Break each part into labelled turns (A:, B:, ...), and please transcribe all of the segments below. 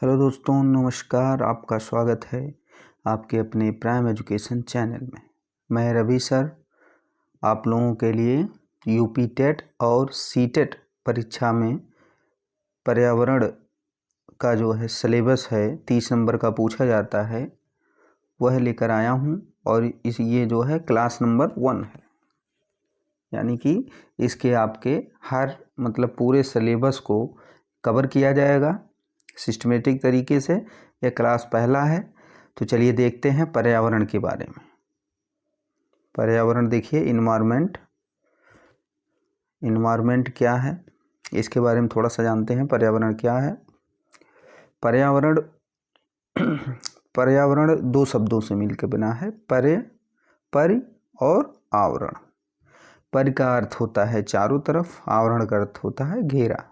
A: Hello दोस्तों, नमस्कार। आपका स्वागत है आपके अपने प्राइम एजुकेशन चैनल में। मैं रवि सर आप लोगों के लिए यूपी टेट और सीटेट परीक्षा में पर्यावरण का जो है सिलेबस है 30 नंबर का पूछा जाता है वह लेकर आया हूं। और ये जो है क्लास नंबर 1 है, यानी कि इसके आपके हर पूरे सिलेबस को कवर किया जाएगा सिस्टमेटिक तरीके से। यह क्लास पहला है। तो चलिए देखते हैं पर्यावरण के बारे में। पर्यावरण देखिए, इन्वायरमेंट क्या है इसके बारे में थोड़ा सा जानते हैं। पर्यावरण क्या है? पर्यावरण पर्यावरण दो शब्दों से मिलकर बना है, परि और आवरण। परि का अर्थ होता है चारों तरफ, आवरण का अर्थ होता है घेरा,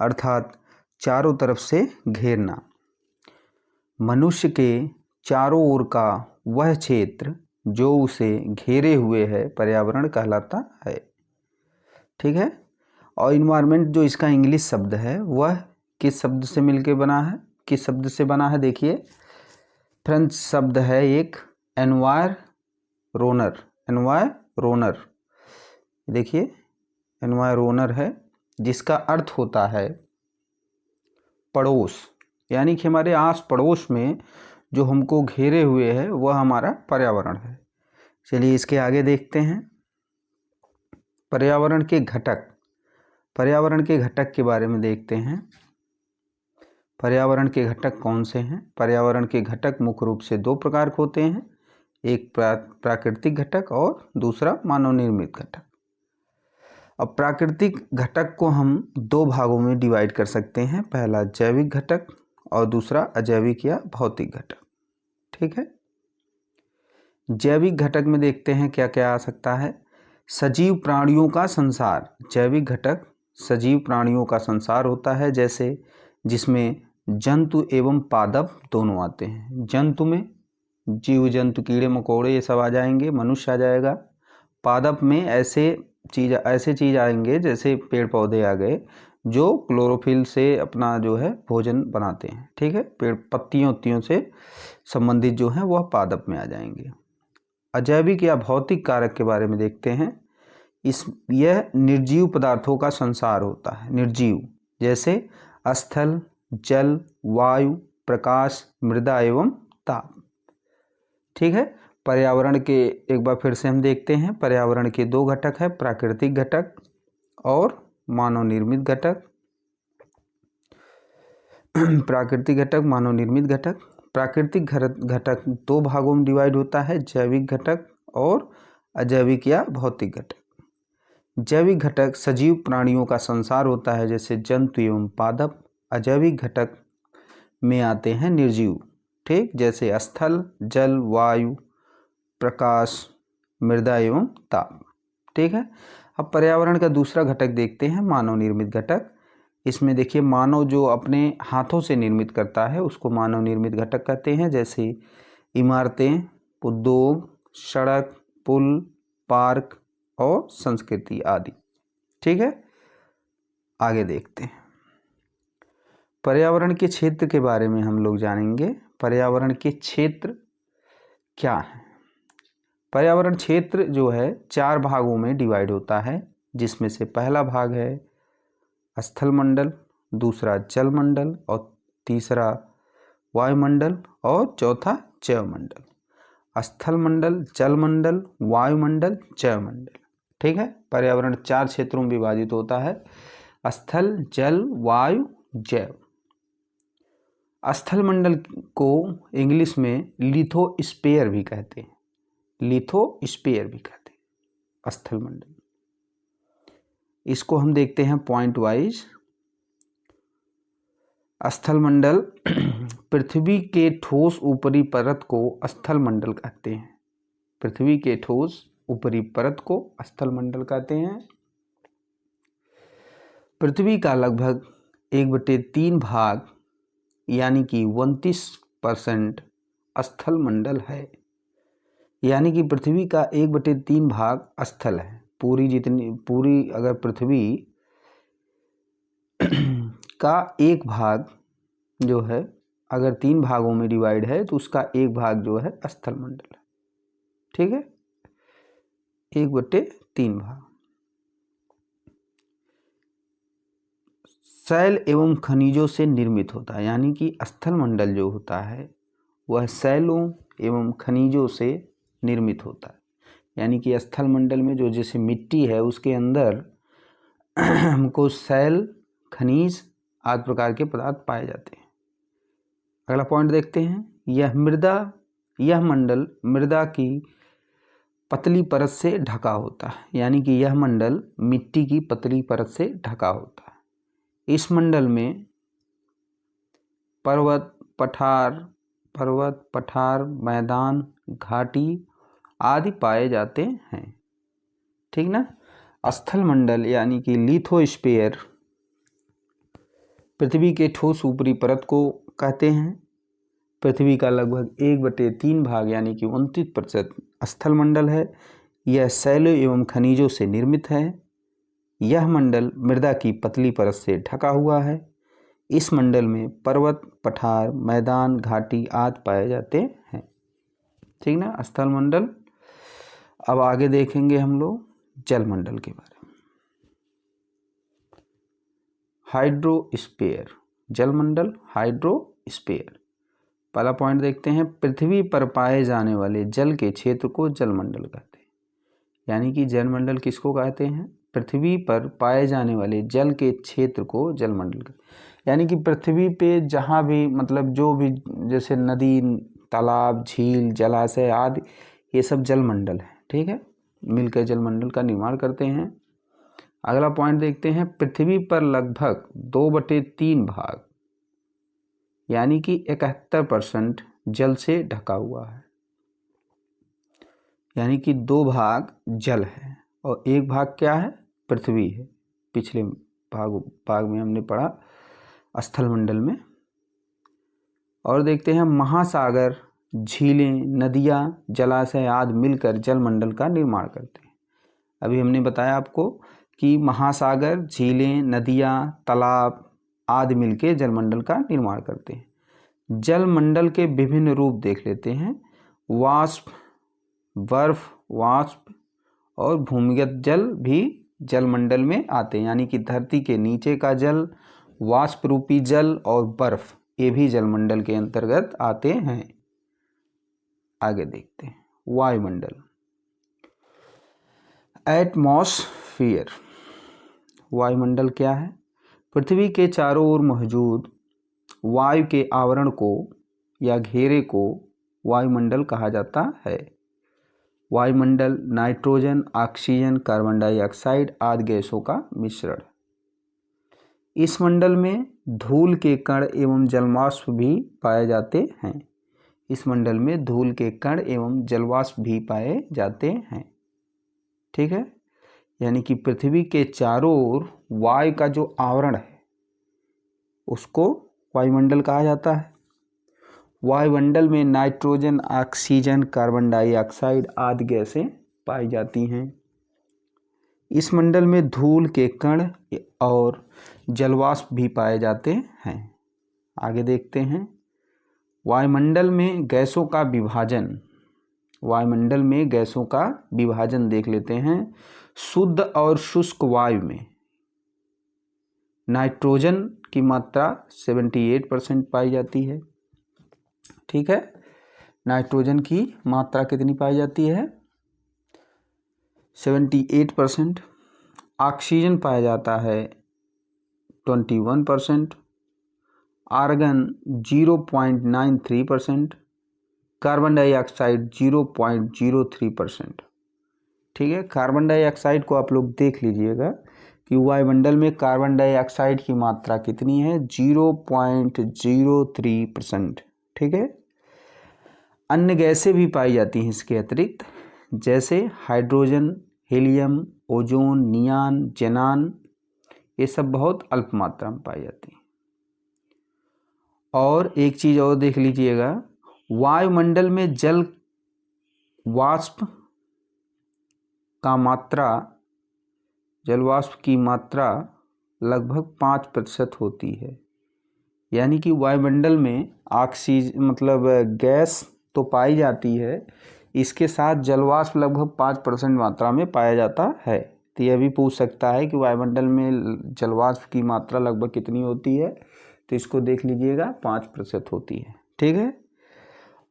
A: अर्थात चारों तरफ से घेरना। मनुष्य के चारों ओर का वह क्षेत्र जो उसे घेरे हुए है पर्यावरण कहलाता है। ठीक है। और इन्वायरमेंट जो इसका इंग्लिश शब्द है वह किस शब्द से मिलके बना है, किस शब्द से बना है? देखिए, फ्रेंच शब्द है एक एनवायरोनर। देखिए, एनवायरोनर है जिसका अर्थ होता है पड़ोस, यानी कि हमारे आस पड़ोस में जो हमको घेरे हुए है वह हमारा पर्यावरण है। चलिए इसके आगे देखते हैं। पर्यावरण के घटक के बारे में देखते हैं। पर्यावरण के घटक कौन से हैं? पर्यावरण के घटक मुख्य रूप से दो प्रकार के होते हैं, एक प्राकृतिक घटक और दूसरा मानव निर्मित घटक। अब प्राकृतिक घटक को हम दो भागों में डिवाइड कर सकते हैं, पहला जैविक घटक और दूसरा अजैविक या भौतिक घटक। ठीक है। जैविक घटक में देखते हैं क्या क्या आ सकता है। सजीव प्राणियों का संसार। जैविक घटक सजीव प्राणियों का संसार होता है, जैसे जिसमें जंतु एवं पादप दोनों आते हैं। जंतु में जीव जंतु कीड़े मकोड़े ये सब आ जाएंगे, मनुष्य आ जाएगा। पादप में ऐसे चीज आएंगे जैसे पेड़ पौधे आ गए जो क्लोरोफिल से अपना जो है भोजन बनाते हैं। ठीक है। पेड़ पत्तियों से संबंधित जो है वह पादप में आ जाएंगे। अजैविक या भौतिक कारक के बारे में देखते हैं। यह निर्जीव पदार्थों का संसार होता है। निर्जीव जैसे स्थल, जल, वायु, प्रकाश, मृदा एवं ताप। ठीक है। पर्यावरण के एक बार फिर से हम देखते हैं। पर्यावरण के दो घटक है, प्राकृतिक घटक और मानव निर्मित घटक। प्राकृतिक घटक, मानव निर्मित घटक। प्राकृतिक घटक दो भागों में डिवाइड होता है, जैविक घटक और अजैविक या भौतिक घटक। जैविक घटक सजीव प्राणियों का संसार होता है, जैसे जंतु एवं पादप। अजैविक घटक में आते हैं निर्जीव, ठीक, जैसे स्थल, जल, वायु, प्रकाश, मृदा एवं ताप। ठीक है। अब पर्यावरण का दूसरा घटक देखते हैं, मानव निर्मित घटक। इसमें देखिए, मानव जो अपने हाथों से निर्मित करता है उसको मानव निर्मित घटक कहते हैं, जैसे इमारतें, उद्योग, सड़क, पुल, पार्क और संस्कृति आदि। ठीक है। आगे देखते हैं। पर्यावरण के क्षेत्र के बारे में हम लोग जानेंगे। पर्यावरण के क्षेत्र क्या है? पर्यावरण क्षेत्र जो है 4 भागों में डिवाइड होता है, जिसमें से पहला भाग है स्थलमंडल, दूसरा जलमंडल और तीसरा वायुमंडल और चौथा जैवमंडल। स्थलमंडल, जलमंडल, वायुमंडल, जैवमंडल। ठीक है। पर्यावरण 4 क्षेत्रों में विभाजित होता है, स्थल, जल, वायु, जैव। स्थलमंडल को इंग्लिश में लिथोस्फीयर भी कहते हैं, स्थलमंडल। इसको हम देखते हैं पॉइंट वाइज। स्थलमंडल पृथ्वी के ठोस ऊपरी परत को स्थलमंडल कहते हैं। पृथ्वी के ठोस ऊपरी परत को स्थलमंडल कहते हैं। पृथ्वी का लगभग 1/3 भाग यानी कि 29% स्थलमंडल है, यानी कि पृथ्वी का 1/3 भाग स्थल है। पूरी अगर पृथ्वी का एक भाग जो है अगर 3 भागों में डिवाइड है तो उसका एक भाग जो है स्थल मंडल है। ठीक है, 1/3 भाग। शैल एवं खनिजों से निर्मित होता है, यानी कि स्थल मंडल जो होता है वह शैलों एवं खनिजों से निर्मित होता है। यानी कि स्थल मंडल में जो जैसे मिट्टी है उसके अंदर हमको शैल, खनिज आदि प्रकार के पदार्थ पाए जाते हैं। अगला पॉइंट देखते हैं, यह मंडल मृदा की पतली परत से ढका होता है। यानी कि यह मंडल मिट्टी की पतली परत से ढका होता है। इस मंडल में पर्वत, पठार, मैदान, घाटी आदि पाए जाते हैं। ठीक ना। स्थल मंडल यानी कि लिथोस्फीयर पृथ्वी के ठोस ऊपरी परत को कहते हैं। पृथ्वी का लगभग 1/3 भाग यानी कि 29% स्थल मंडल है। यह शैलों एवं खनिजों से निर्मित है। यह मंडल मृदा की पतली परत से ढका हुआ है। इस मंडल में पर्वत, पठार, मैदान, घाटी आदि पाए जाते हैं। ठीक ना, स्थल मंडल। अब आगे देखेंगे हम लोग जल मंडल के बारे में। हाइड्रोस्फीयर, जल मंडल, हाइड्रोस्फीयर। पहला पॉइंट देखते हैं, पृथ्वी पर पाए जाने वाले जल के क्षेत्र को जल मंडल कहते हैं। यानी कि जल मंडल किसको कहते हैं? पृथ्वी पर पाए जाने वाले जल के क्षेत्र को जल मंडल कहते हैं। यानी कि पृथ्वी पे जहाँ भी मतलब जो भी जैसे नदी, तालाब, झील, जलाशय आदि ये सब जल मंडल है। ठीक है, मिलकर जल मंडल का निर्माण करते हैं। अगला पॉइंट देखते हैं, पृथ्वी पर लगभग 2/3 भाग यानी कि 71% जल से ढका हुआ है। यानी कि 2 भाग जल है और 1 भाग क्या है? पृथ्वी है। पिछले भाग में हमने पढ़ा स्थल मंडल में। और देखते हैं, महासागर, झीलें, नदियाँ, जलाशय आदि मिलकर जल मंडल का निर्माण करते हैं। अभी हमने बताया आपको कि महासागर, झीलें, नदियाँ, तालाब आदि मिलकर जल मंडल का निर्माण करते हैं। जल मंडल के विभिन्न रूप देख लेते हैं। वाष्प, बर्फ, वाष्प और भूमिगत जल भी जल मंडल में आते हैं। यानी कि धरती के नीचे का जल, वाष्प रूपी जल और बर्फ ये भी जल मंडल के अंतर्गत आते हैं। आगे देखते हैं, वायुमंडल, एटमॉस्फेयर। वायुमंडल क्या है? पृथ्वी के चारों ओर मौजूद वायु के आवरण को या घेरे को वायुमंडल कहा जाता है। वायुमंडल नाइट्रोजन, ऑक्सीजन, कार्बन डाइऑक्साइड आदि गैसों का मिश्रण। इस मंडल में धूल के कण एवं जलवाष्प भी पाए जाते हैं। इस मंडल में धूल के कण एवं जलवाष्प भी पाए जाते हैं। ठीक है, यानी कि पृथ्वी के चारों ओर वायु का जो आवरण है उसको वायुमंडल कहा जाता है। वायुमंडल में नाइट्रोजन, ऑक्सीजन, कार्बन डाइऑक्साइड आदि गैसें पाई जाती हैं। इस मंडल में धूल के कण और जलवाष्प भी पाए जाते हैं। आगे देखते हैं, वायुमंडल में गैसों का विभाजन। वायुमंडल में गैसों का विभाजन देख लेते हैं। शुद्ध और शुष्क वायु में नाइट्रोजन की मात्रा 78% पाई जाती है। ठीक है, नाइट्रोजन की मात्रा कितनी पाई जाती है? 78%। ऑक्सीजन पाया जाता है 21%, आर्गन 0.93%, कार्बन डाइऑक्साइड 0.03%। ठीक है, कार्बन डाइऑक्साइड को आप लोग देख लीजिएगा कि वायुमंडल में कार्बन डाइऑक्साइड की मात्रा कितनी है? 0.03%। ठीक है, अन्य गैसें भी पाई जाती हैं इसके अतिरिक्त, जैसे हाइड्रोजन, हीलियम, ओजोन, नियान, जेनान, ये सब बहुत अल्प मात्रा में पाई जाती हैं। और एक चीज़ और देख लीजिएगा, वायुमंडल में जल वाष्प की मात्रा लगभग 5% होती है। यानी कि वायुमंडल में ऑक्सीजन मतलब गैस तो पाई जाती है, इसके साथ जलवाष्प लगभग 5% मात्रा में पाया जाता है। तो यह भी पूछ सकता है कि वायुमंडल में जलवाष्प की मात्रा लगभग कितनी होती है, तो इसको देख लीजिएगा 5% होती है। ठीक है,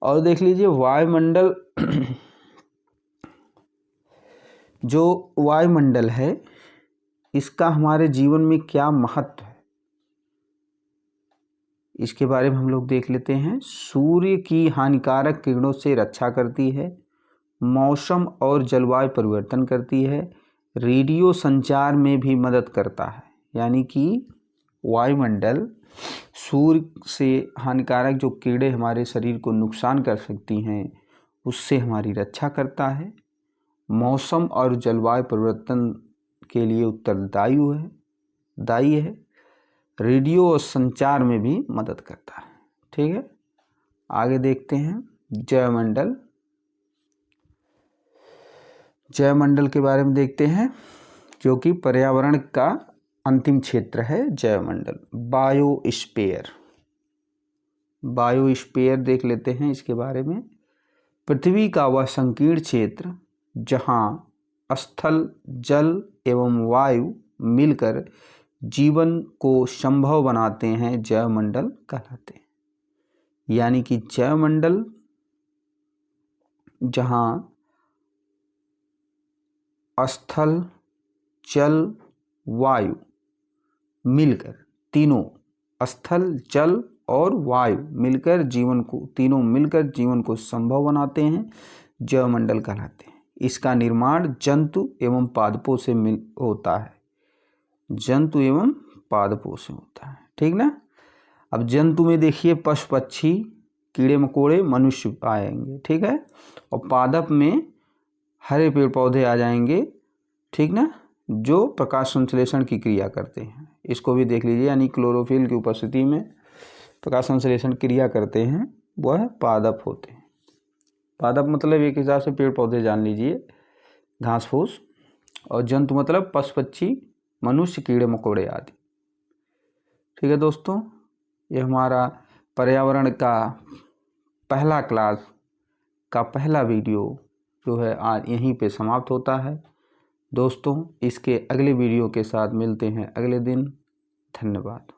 A: और देख लीजिए वायुमंडल जो वायुमंडल है इसका हमारे जीवन में क्या महत्व है, इसके बारे में हम लोग देख लेते हैं। सूर्य की हानिकारक किरणों से रक्षा करती है, मौसम और जलवायु परिवर्तन करती है, रेडियो संचार में भी मदद करता है। यानी कि वायुमंडल सूर्य से हानिकारक जो कीड़े हमारे शरीर को नुकसान कर सकती हैं उससे हमारी रक्षा करता है, मौसम और जलवायु परिवर्तन के लिए दायी है, रेडियो और संचार में भी मदद करता है। ठीक है, आगे देखते हैं जैवमंडल। जैवमंडल के बारे में देखते हैं, जो कि पर्यावरण का अंतिम क्षेत्र है जैवमंडल। बायोस्फीयर देख लेते हैं इसके बारे में। पृथ्वी का वह संकीर्ण क्षेत्र जहाँ स्थल, जल एवं वायु मिलकर जीवन को संभव बनाते हैं जैवमंडल कहलाते हैं। यानी कि जैवमंडल जहाँ स्थल, जल, वायु मिलकर, तीनों स्थल, जल और वायु मिलकर तीनों मिलकर जीवन को संभव बनाते हैं, जैवमंडल कहलाते हैं। इसका निर्माण जंतु एवं पादपों से होता है। जंतु एवं पादपों से होता है। ठीक ना। अब जंतु में देखिए पशु पक्षी, कीड़े मकोड़े, मनुष्य आएंगे। ठीक है, और पादप में हरे पेड़ पौधे आ जाएंगे। ठीक ना, जो प्रकाश संश्लेषण की क्रिया करते हैं, इसको भी देख लीजिए। यानी क्लोरोफिल की उपस्थिति में प्रकाश संश्लेषण क्रिया करते हैं, वह पादप होते हैं। पादप मतलब एक हिसाब से पेड़ पौधे जान लीजिए, घास फूस, और जंतु मतलब पशु पक्षी, मनुष्य, कीड़े मकोड़े आदि। ठीक है दोस्तों, ये हमारा पर्यावरण का पहला क्लास का पहला वीडियो जो है आज यहीं पे समाप्त होता है। दोस्तों, इसके अगले वीडियो के साथ मिलते हैं अगले दिन। धन्यवाद।